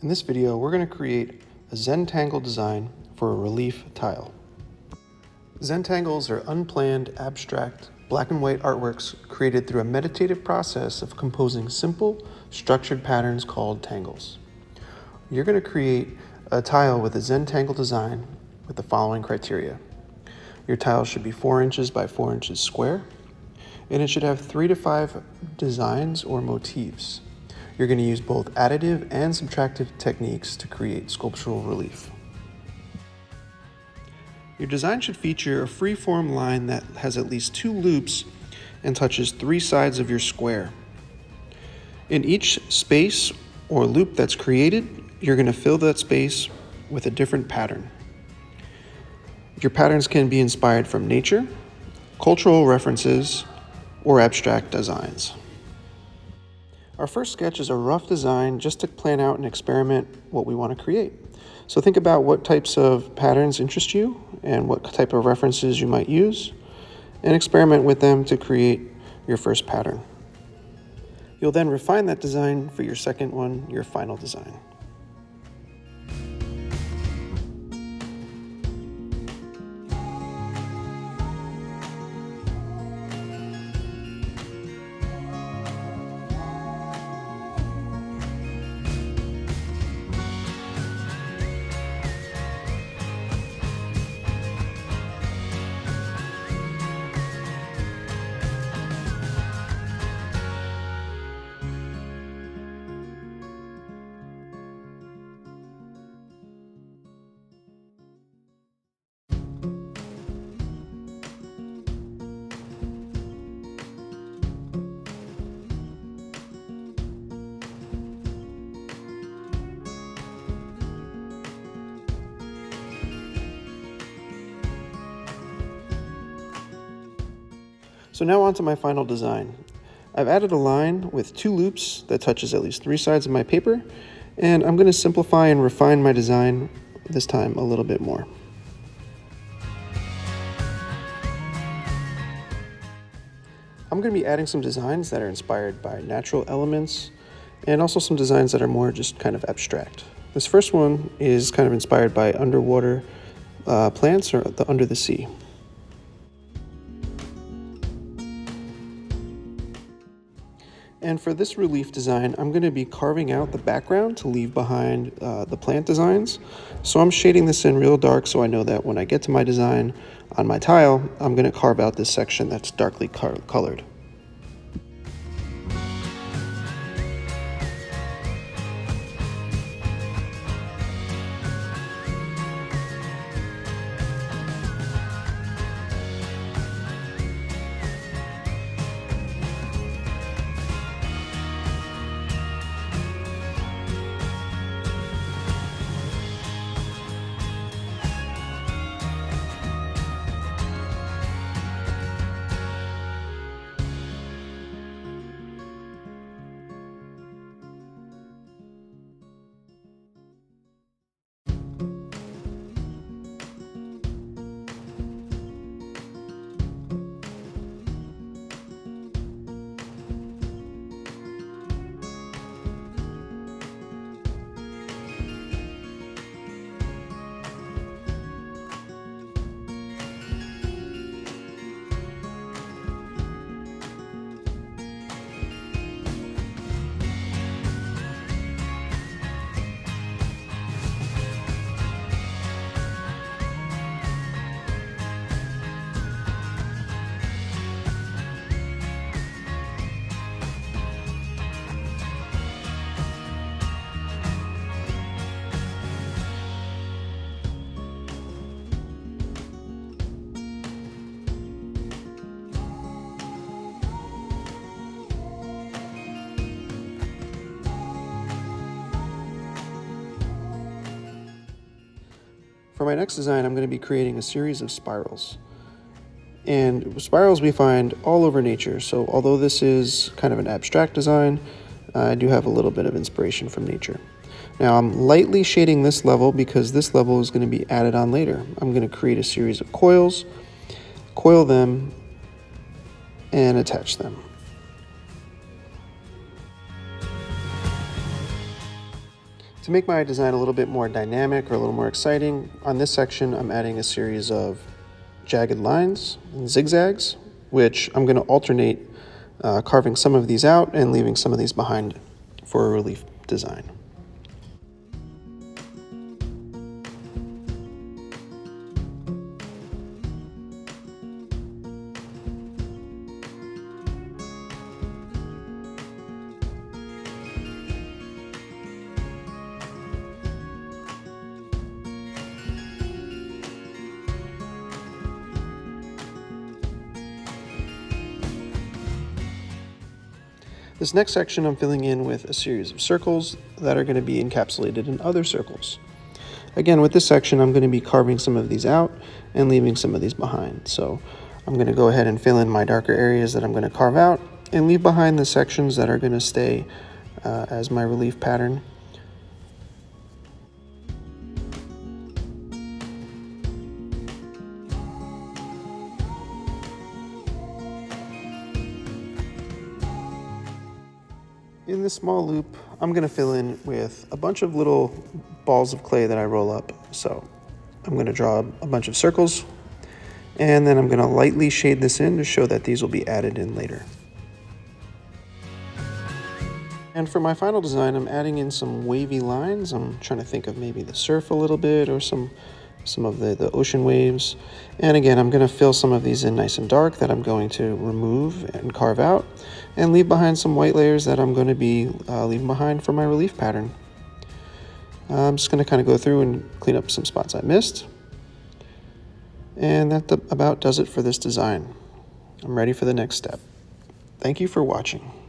In this video, we're going to create a Zentangle design for a relief tile. Zentangles are unplanned, abstract, black and white artworks created through a meditative process of composing simple, structured patterns called tangles. You're going to create a tile with a Zentangle design with the following criteria. Your tile should be 4 inches by 4 inches square, and it should have 3 to 5 designs or motifs. You're going to use both additive and subtractive techniques to create sculptural relief. Your design should feature a freeform line that has at least 2 loops and touches 3 sides of your square. In each space or loop that's created, you're going to fill that space with a different pattern. Your patterns can be inspired from nature, cultural references, or abstract designs. Our first sketch is a rough design just to plan out and experiment what we want to create. So think about what types of patterns interest you and what type of references you might use, and experiment with them to create your first pattern. You'll then refine that design for your second one, your final design. So now on to my final design. I've added a line with 2 loops that touches at least 3 sides of my paper, and I'm going to simplify and refine my design this time a little bit more. I'm going to be adding some designs that are inspired by natural elements and also some designs that are more just kind of abstract. This first one is kind of inspired by underwater plants or under the sea. And for this relief design, I'm going to be carving out the background to leave behind the plant designs. So I'm shading this in real dark so I know that when I get to my design on my tile, I'm going to carve out this section that's darkly colored. For my next design, I'm going to be creating a series of spirals. And spirals we find all over nature, so although this is kind of an abstract design, I do have a little bit of inspiration from nature. Now I'm lightly shading this level because this level is going to be added on later. I'm going to create a series of coils, coil them, and attach them. To make my design a little bit more dynamic or a little more exciting, on this section I'm adding a series of jagged lines and zigzags, which I'm going to alternate carving some of these out and leaving some of these behind for a relief design. This next section I'm filling in with a series of circles that are going to be encapsulated in other circles. Again, with this section, I'm going to be carving some of these out and leaving some of these behind. So I'm going to go ahead and fill in my darker areas that I'm going to carve out and leave behind the sections that are going to stay as my relief pattern. In this small loop, I'm going to fill in with a bunch of little balls of clay that I roll up. So I'm going to draw a bunch of circles, and then I'm going to lightly shade this in to show that these will be added in later. And for my final design, I'm adding in some wavy lines. I'm trying to think of maybe the surf a little bit or some of the ocean waves. And again, I'm going to fill some of these in nice and dark that I'm going to remove and carve out and leave behind some white layers that I'm going to be leaving behind for my relief pattern. I'm just going to kind of go through and clean up some spots I missed. And that about does it for this design. I'm ready for the next step. Thank you for watching.